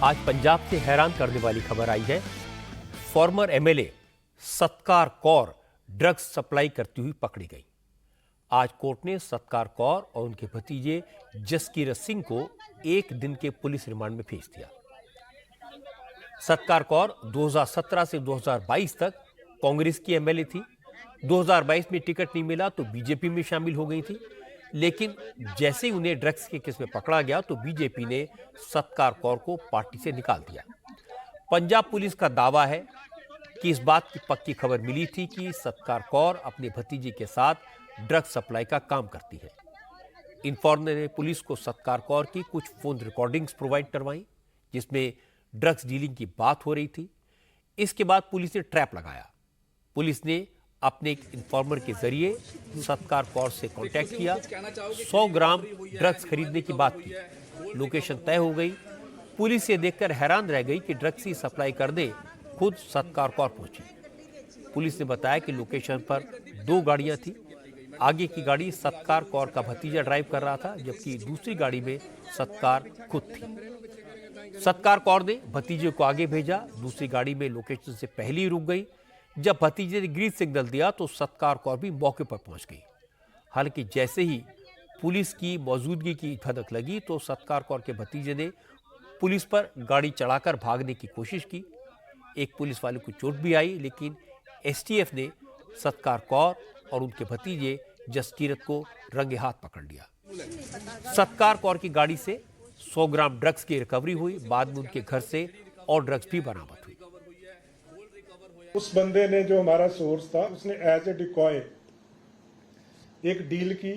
आज पंजाब से हैरान करने वाली खबर आई है। फॉर्मर एमएलए सत्कार कौर ड्रग्स सप्लाई करती हुई पकड़ी गई। आज कोर्ट ने सत्कार कौर और उनके भतीजे जसकीरत सिंह को एक दिन के पुलिस रिमांड में भेज दिया। सत्कार कौर 2017 से 2022 तक कांग्रेस की एमएलए थी। 2022 में टिकट नहीं मिला तो बीजेपी में शामिल हो गई थी, लेकिन जैसे ही उन्हें ड्रग्स के केस में पकड़ा गया तो बीजेपी ने सत्कार कौर को पार्टी से निकाल दिया। पंजाब पुलिस का दावा है कि इस बात की पक्की खबर मिली थी कि सत्कार कौर अपने भतीजे के साथ ड्रग्स सप्लाई का काम करती है। इन्फॉर्मर ने पुलिस को सत्कार कौर की कुछ फोन रिकॉर्डिंग्स प्रोवाइड करवाई जिसमें ड्रग्स डीलिंग की बात हो रही थी। इसके बाद पुलिस ने ट्रैप लगाया। पुलिस ने अपने एक इन्फॉर्मर के जरिए सत्कार कौर से कांटेक्ट किया। 100 ग्राम ड्रग्स खरीदने की बात की। लोकेशन तय हो गई। पुलिस ये देखकर हैरान रह गई कि ड्रग्स की सप्लाई करने खुद सत्कार कौर पहुंची। पुलिस ने बताया कि लोकेशन पर 2 गाड़ियां थी। आगे की गाड़ी सत्कार कौर का भतीजा ड्राइव कर रहा था, जबकि दूसरी गाड़ी में सत्कार खुद थी। सत्कार कौर ने भतीजे को आगे भेजा। दूसरी गाड़ी में लोकेशन से पहले ही रुक गई। जब भतीजे ने ग्रीन सिग्नल दिया तो सत्कार कौर भी मौके पर पहुंच गई। हालांकि जैसे ही पुलिस की मौजूदगी की भनक लगी तो सत्कार कौर के भतीजे ने पुलिस पर गाड़ी चढ़ाकर भागने की कोशिश की। एक पुलिस वाले को चोट भी आई, लेकिन एसटीएफ ने सत्कार कौर और उनके भतीजे जसकीरत को रंगे हाथ पकड़ लिया। सत्कार कौर की गाड़ी से 100 ग्राम ड्रग्स की रिकवरी हुई। बाद में उनके घर से और ड्रग्स भी बरामद हुई। उस बंदे ने, जो हमारा सोर्स था, उसने एज ए डिकॉय एक डील की।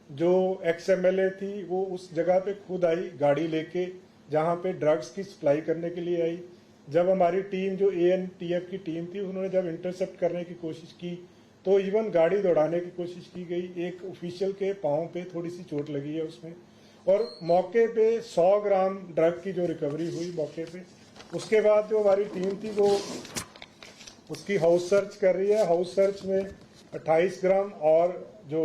जो एक्सएमएलए थी वो उस जगह पे खुद आई गाड़ी लेके जहां पे ड्रग्स की सप्लाई करने के लिए आई। जब हमारी टीम, जो एएनटीएफ की टीम थी, उन्होंने जब इंटरसेप्ट करने की कोशिश की तो इवन गाड़ी दौड़ाने की कोशिश की गई। एक ऑफिशियल के पांव पे थोड़ी सी चोट लगी है उसमें, और मौके पे 100 ग्राम ड्रग की जो रिकवरी हुई मौके पे। उसके बाद जो हमारी टीम थी वो उसकी हाउस सर्च कर रही है। हाउस सर्च में 28 ग्राम और जो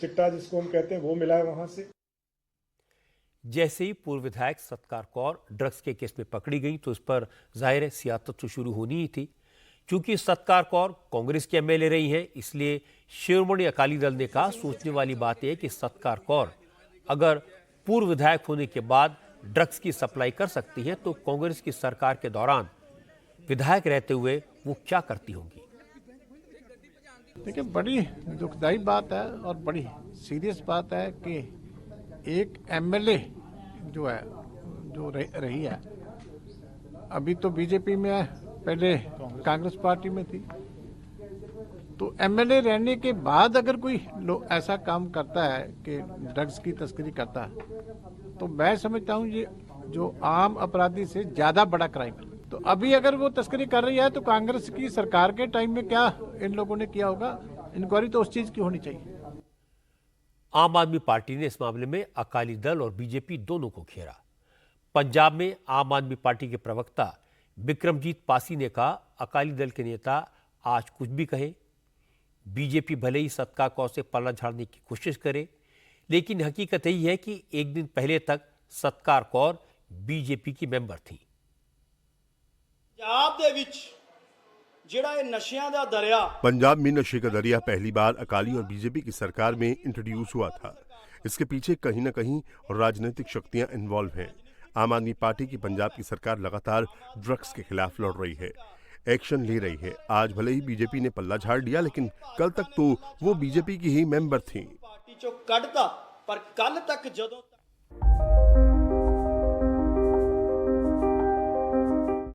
चिट्टा जिसको हम कहते हैं वो मिला है वहां से। जैसे ही पूर्व विधायक सत्कार कौर ड्रग्स के केस में पकड़ी गई तो इस पर जाहिर है सियासत तो शुरू होनी ही थी। क्योंकि सत्कार कौर कांग्रेस के एमएलए रही हैं, इसलिए शिरोमणि अकाली दल ने कहा, सोचने वाली बात यह कि सत्कार कौर अगर पूर्व विधायक होने के बाद ड्रग्स की सप्लाई कर सकती हैं तो कांग्रेस की सरकार के दौरान विधायक रहते हुए वो क्या करती होंगी। देखिए, बड़ी दुखदाई बात है और बड़ी सीरियस बात है कि एक एमएलए जो है, जो रही है, अभी तो बीजेपी में है, पहले कांग्रेस पार्टी में थी, तो एमएलए रहने के बाद अगर कोई ऐसा काम करता है कि ड्रग्स की तस्करी करता है तो मैं समझता हूँ ये जो आम अपराधी से ज्यादा बड़ा क्राइम है। तो अभी अगर वो तस्करी कर रही है तो कांग्रेस की सरकार के टाइम में क्या इन लोगों ने किया होगा, इंक्वायरी तो उस चीज की होनी चाहिए। आम आदमी पार्टी ने इस मामले में अकाली दल और बीजेपी दोनों को घेरा। पंजाब में आम आदमी पार्टी के प्रवक्ता बिक्रमजीत पासी ने कहा, अकाली दल के नेता आज कुछ भी कहें, बीजेपी भले ही सत्कार कौर से पल्ला झाड़ने की कोशिश करे, लेकिन हकीकत यही है कि एक दिन पहले तक सत्कार कौर बीजेपी की मेंबर थी। पंजाब में नशे का दरिया पहली बार अकाली और बीजेपी की सरकार में इंट्रोड्यूस हुआ था। इसके पीछे कहीं न कहीं राजनीतिक शक्तियां इन्वॉल्व हैं। आम आदमी पार्टी की पंजाब की सरकार लगातार ड्रग्स के खिलाफ लड़ रही है, एक्शन ले रही है। आज भले ही बीजेपी ने पल्ला झाड़ लिया, लेकिन कल तक तो वो बीजेपी की ही मेंबर थी।